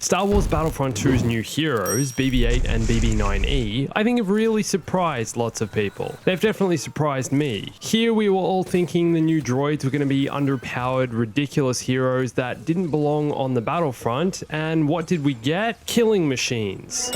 Star Wars Battlefront 2's new heroes, BB-8 and BB-9E, I think have really surprised lots of people. They've definitely surprised me. Here we were all thinking the new droids were going to be underpowered, ridiculous heroes that didn't belong on the battlefront, and what did we get? Killing machines.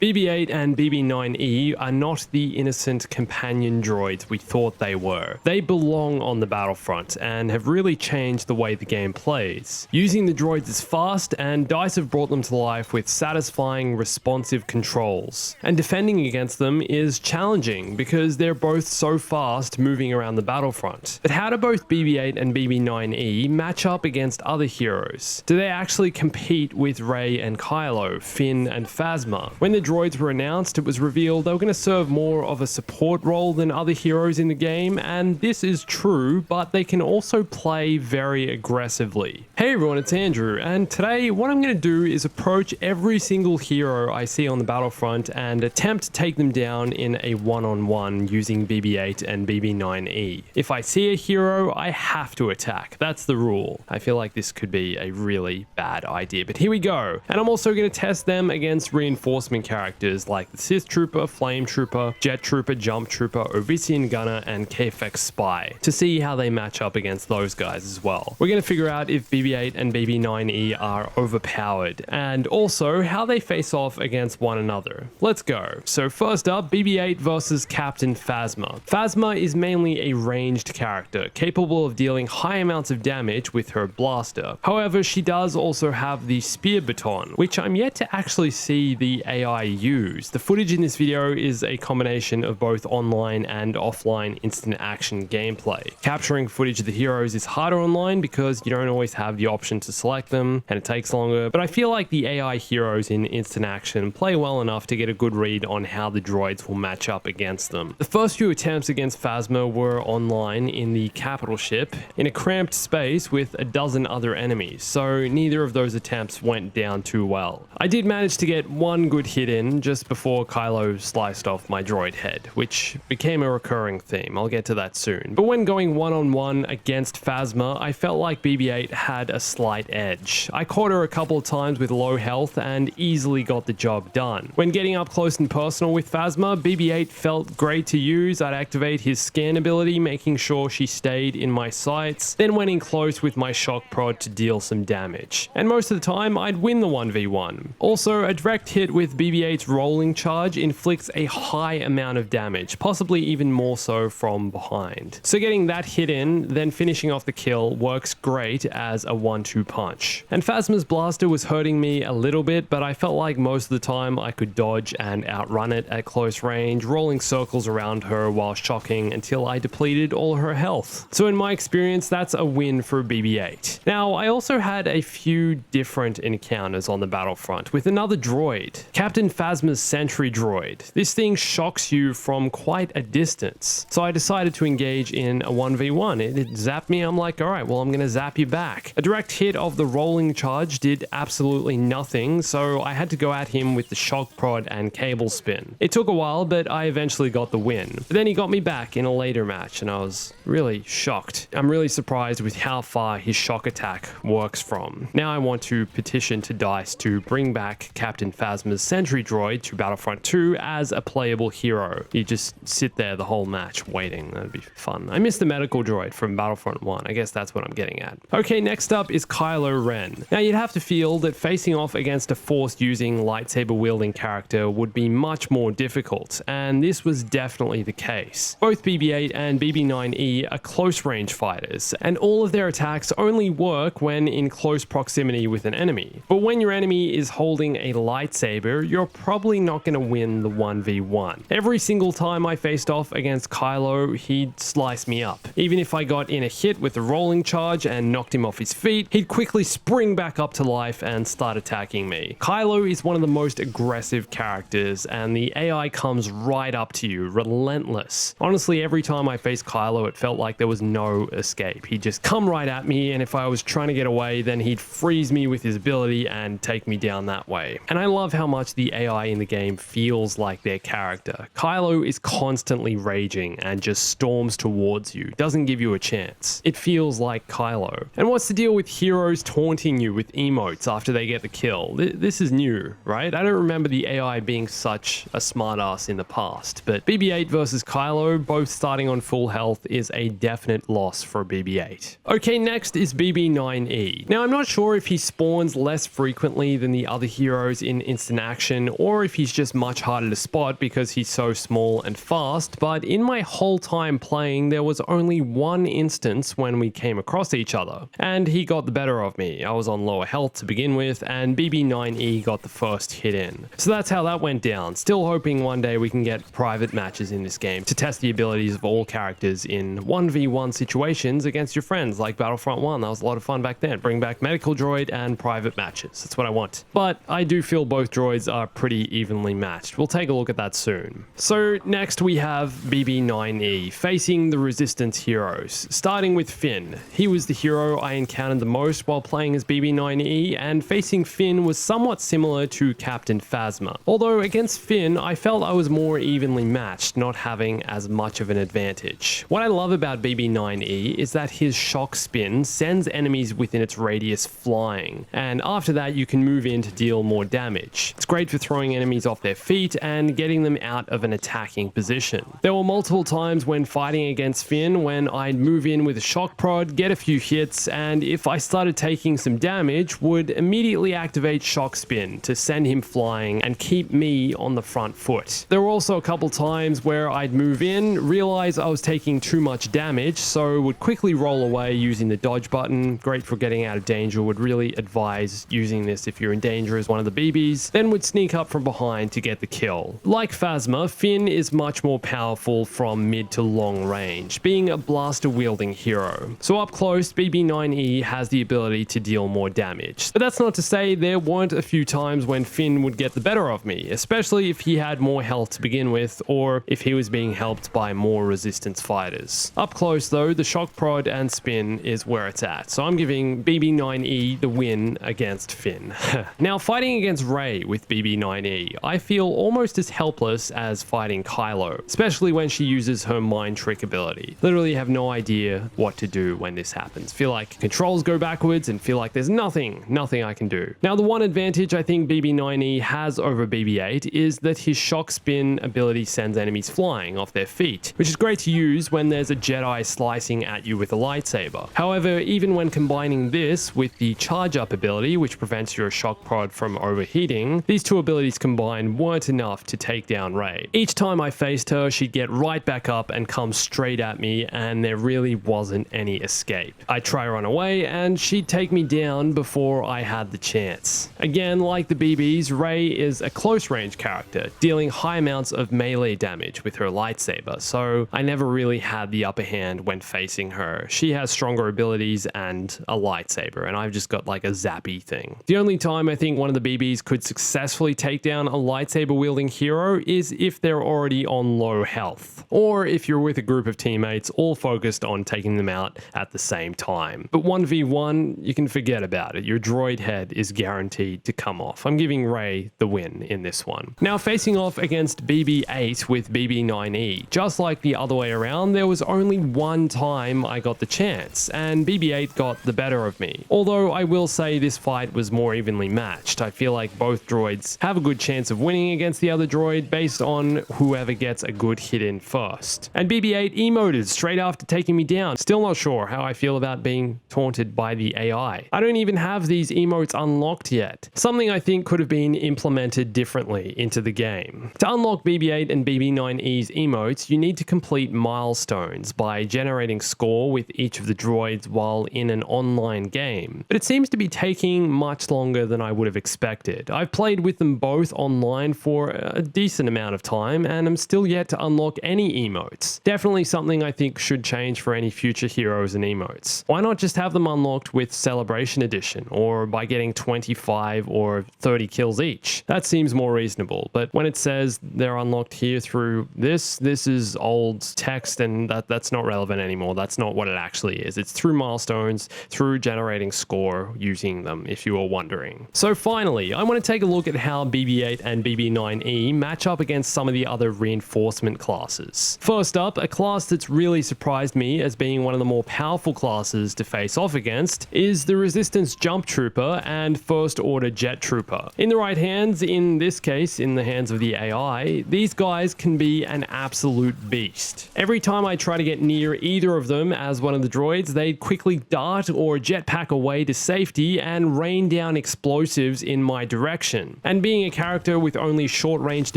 BB-8 and BB-9E are not the innocent companion droids we thought they were. They belong on the battlefront and have really changed the way the game plays. Using the droids is fast, and DICE have brought them to life with satisfying, responsive controls. And defending against them is challenging because they're both so fast moving around the battlefront. But how do both BB-8 and BB-9E match up against other heroes? Do they actually compete with Rey and Kylo, Finn and Phasma? When the droids were announced, it was revealed they were going to serve more of a support role than other heroes in the game, and this is true, but they can also play very aggressively. Hey everyone, it's Andrew, and today what I'm going to do is approach every single hero I see on the battlefront and attempt to take them down in a one-on-one using BB-8 and BB-9E. If I see a hero, I have to attack. That's the rule. I feel like this could be a really bad idea, but here we go. And I'm also going to test them against reinforcement characters like the Sith Trooper, Flame Trooper, Jet Trooper, Jump Trooper, Ovisian Gunner, and KFX Spy to see how they match up against those guys as well. We're going to figure out if BB-8 and BB-9E are overpowered, and also how they face off against one another. Let's go. So first up, BB-8 versus Captain Phasma. Phasma is mainly a ranged character, capable of dealing high amounts of damage with her blaster. However, she does also have the spear baton, which I'm yet to actually see the AI use. The footage in this video is a combination of both online and offline instant action gameplay. Capturing footage of the heroes is harder online because you don't always have the option to select them and it takes longer, but I feel like the AI heroes in instant action play well enough to get a good read on how the droids will match up against them. The first few attempts against Phasma were online in the capital ship in a cramped space with a dozen other enemies, so neither of those attempts went down too well. I did manage to get one good hit in just before Kylo sliced off my droid head, which became a recurring theme. I'll get to that soon. But when going one-on-one against Phasma, I felt like BB-8 had a slight edge. I caught her a couple of times with low health and easily got the job done. When getting up close and personal with Phasma, BB-8 felt great to use. I'd activate his scan ability, making sure she stayed in my sights, then went in close with my shock prod to deal some damage. And most of the time, I'd win the 1v1. Also, a direct hit with BB-8's rolling charge inflicts a high amount of damage, possibly even more so from behind. So getting that hit in, then finishing off the kill works great as a 1-2 punch. And Phasma's blaster was hurting me a little bit, but I felt like most of the time I could dodge and outrun it at close range, rolling circles around her while shocking until I depleted all her health. So in my experience, that's a win for BB-8. Now, I also had a few different encounters on the battlefront with another droid, Captain Phasma's sentry droid. This thing shocks you from quite a distance. So I decided to engage in a 1v1. It zapped me. I'm like, all right, well, I'm going to zap you back. A direct hit of the rolling charge did absolutely nothing, so I had to go at him with the shock prod and cable spin. It took a while, but I eventually got the win. But then he got me back in a later match, and I was really shocked. I'm really surprised with how far his shock attack works from. Now I want to petition to DICE to bring back Captain Phasma's sentry droid to Battlefront 2 as a playable hero. You just sit there the whole match waiting. That'd be fun. I miss the medical droid from Battlefront 1. I guess that's what I'm getting at. Okay, next up is Kylo Ren. Now you'd have to feel that facing off against a force-using, lightsaber-wielding character would be much more difficult, and this was definitely the case. Both BB-8 and BB-9E are close-range fighters, and all of their attacks only work when in close proximity with an enemy. But when your enemy is holding a lightsaber, you're probably not going to win the 1v1. Every single time I faced off against Kylo, he'd slice me up. Even if I got in a hit with a rolling charge and knocked him off his feet, he'd quickly spring back up to life and start attacking me. Kylo is one of the most aggressive characters, and the AI comes right up to you, relentless. Honestly, every time I faced Kylo, it felt like there was no escape. He'd just come right at me, and if I was trying to get away, then he'd freeze me with his ability and take me down that way. And I love how much the AI in the game feels like their character. Kylo is constantly raging and just storms towards you, doesn't give you a chance. It feels like Kylo. And what's the deal with heroes taunting you with emotes after they get the kill? This is new, right? I don't remember the AI being such a smartass in the past, but BB-8 versus Kylo, both starting on full health, is a definite loss for BB-8. Okay, next is BB-9E. Now, I'm not sure if he spawns less frequently than the other heroes in instant action, or if he's just much harder to spot because he's so small and fast, but in my whole time playing, there was only one instance when we came across each other, and he got the better of me. I was on lower health to begin with, and BB-9E got the first hit in. So that's how that went down. Still hoping one day we can get private matches in this game to test the abilities of all characters in 1v1 situations against your friends, like Battlefront 1. That was a lot of fun back then. Bring back medical droid and private matches. That's what I want. But I do feel both droids are pretty evenly matched. We'll take a look at that soon. So next we have BB-9E, facing the Resistance heroes. Starting with Finn. He was the hero I encountered the most while playing as BB-9E, and facing Finn was somewhat similar to Captain Phasma. Although against Finn, I felt I was more evenly matched, not having as much of an advantage. What I love about BB-9E is that his shock spin sends enemies within its radius flying, and after that you can move in to deal more damage. It's great for throwing enemies off their feet and getting them out of an attacking position. There were multiple times when fighting against Finn when I'd move in with a shock prod, get a few hits, and if I started taking some damage, would immediately activate shock spin to send him flying and keep me on the front foot. There were also a couple times where I'd move in, realize I was taking too much damage, so would quickly roll away using the dodge button. Great for getting out of danger. Would really advise using this if you're in danger as one of the BBs. Then would sneak up from behind to get the kill. Like Phasma, Finn is much more powerful from mid to long range, being a blaster wielding hero. So up close, BB-9E has the ability to deal more damage. But that's not to say there weren't a few times when Finn would get the better of me, especially if he had more health to begin with, or if he was being helped by more Resistance fighters. Up close though, the shock prod and spin is where it's at, so I'm giving BB-9E the win against Finn. Now, fighting against Rey with BB-9E, I feel almost as helpless as fighting Kylo, especially when she uses her mind trick ability. Literally have no idea what to do when this happens. Feel like controls go backwards and feel like there's nothing I can do. Now, the one advantage I think BB-9E has over BB-8 is that his shock spin ability sends enemies flying off their feet, which is great to use when there's a Jedi slicing at you with a lightsaber. However, even when combining this with the charge up ability, which prevents your shock prod from overheating, these two abilities combined weren't enough to take down Rey. Each time I faced her, she'd get right back up and come straight at me, and there really wasn't any escape. I'd try run away and she'd take me down before I had the chance. Again, like the BBs, Rey is a close range character, dealing high amounts of melee damage with her lightsaber, so I never really had the upper hand when facing her. She has stronger abilities and a lightsaber, and I've just got like a zappy thing. The only time I think one of the BBs could successfully take down a lightsaber wielding hero is if they're already on low health, or if you're with a group of teammates all focused on taking them out at the same time. But 1v1, you can forget about it. Your droid head is guaranteed to come off. I'm giving Rey the win in this one. Now, facing off against BB-8 with BB-9E, just like the other way around, there was only one time I got the chance, and BB-8 got the better of me. Although I will say this fight was more evenly matched. I feel like both droids have a good chance of winning against the other droid based on whoever gets a good hit in first. And BB-8 emoted straight after taking me down. Still not sure how I feel about being taunted by the AI. I don't even have these emotes unlocked yet. Something I think could have been implemented differently into the game. To unlock BB-8 and BB-9E's emotes, you need to complete milestones by generating score with each of the droids while in an online game. But it seems to be taking much longer than I would have expected. I've played with them both online for a decent amount of time, and I'm still yet to unlock any emotes. Definitely something I think should change for any future heroes and emotes. Why not just have them unlocked with Celebration Edition, or by getting 25 or 30 kills each? That seems more reasonable, but when it says they're unlocked here through this is old text, and that's not relevant anymore. That's not what it actually is. It's through milestones, through generating score using them, if you are wondering. So finally, I want to take a look at how BB-8 and BB-9E match up against some of the other reinforcement classes. First up, a class that's really surprised me as being one of the more powerful classes to face off against is the Resistance Jump Trooper and First Order Jet Trooper. In the right hands, in this case in the hands of the AI, these guys can be an absolute beast. Every time I try to get near either of them as one of the droids, they'd quickly dart or jetpack away to safety and rain down explosives in my direction. And being a character with only short-ranged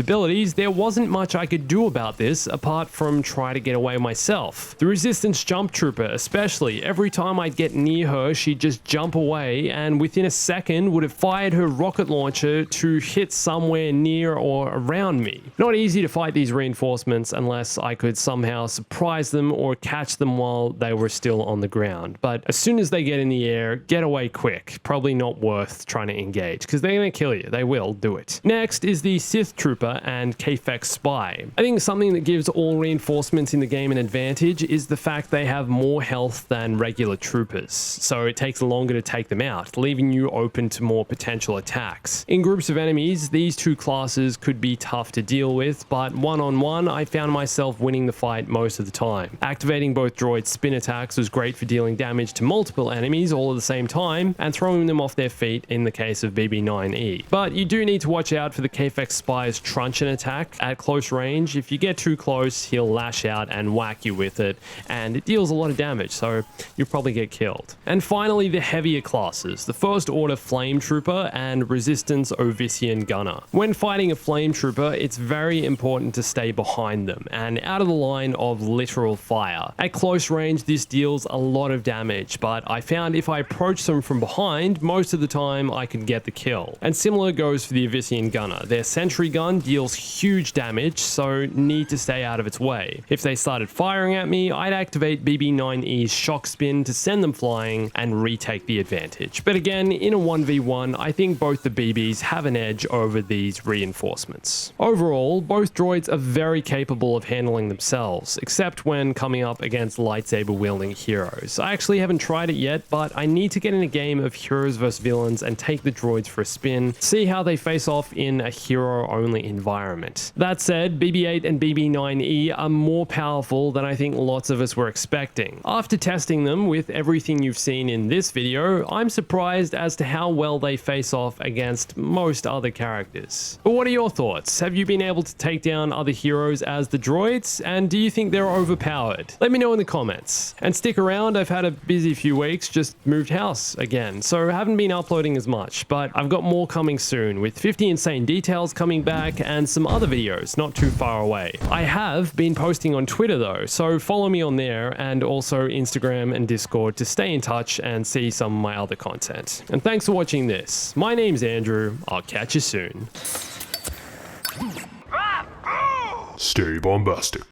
abilities, there wasn't much I could do about this apart from try to get away myself. The Resistance Jump Trooper especially, every time I'd get near her, she'd just jump away and within a second would have fired her rocket launcher to hit somewhere near or around me. Not easy to fight these reinforcements unless I could somehow surprise them or catch them while they were still on the ground. But as soon as they get in the air, get away quick. Probably not worth trying to engage because they're going to kill you. They will do it. Next is the Sith Trooper and Kafek Spy. I think something that gives all reinforcements in the game an advantage is the fact they have more health than regular troopers, so it takes longer to take them out, leaving you open to more potential attacks. In groups of enemies, these two classes could be tough to deal with, but one-on-one, I found myself winning the fight most of the time. Activating both droid spin attacks was great for dealing damage to multiple enemies all at the same time, and throwing them off their feet in the case of BB-9E. But you do need to watch out for the Kafek Spy's truncheon attack at close range. If you get too close, he'll lash out and whack you with it, and it deals a lot of damage, so you'll probably get killed. And finally, the heavier classes, the First Order Flame Trooper and Resistance Ovisian Gunner. When fighting a Flame Trooper, it's very important to stay behind them and out of the line of literal fire. At close range, this deals a lot of damage, but I found if I approach them from behind, most of the time I could get the kill. And similar goes for the Ovisian Gunner. Their sentry gun deals huge damage, so need to stay out of its way. If they started firing at me, I'd activate BB-9E's shock spin to send them flying and retake the advantage. But again, in a 1v1, I think both the BBs have an edge over these reinforcements. Overall, both droids are very capable of handling themselves, except when coming up against lightsaber-wielding heroes. I actually haven't tried it yet, but I need to get in a game of heroes vs villains and take the droids for a spin, see how they face off in a hero-only environment. That said, BB-8 and BB-9E are more powerful than I think lots of us were expecting. After testing them with everything you've seen in this video, I'm surprised as to how well they face off against most other characters. But what are your thoughts? Have you been able to take down other heroes as the droids? And do you think they're overpowered? Let me know in the comments. And stick around, I've had a busy few weeks, just moved house again, so I haven't been uploading as much, but I've got more coming soon, with 50 insane details coming back and some other videos not too far away. I have been posting on Twitter though, so follow me on there, and also Instagram and Discord to stay in touch and see some of my other content. And thanks for watching this. My name's Andrew, I'll catch you soon. Stay bombastic.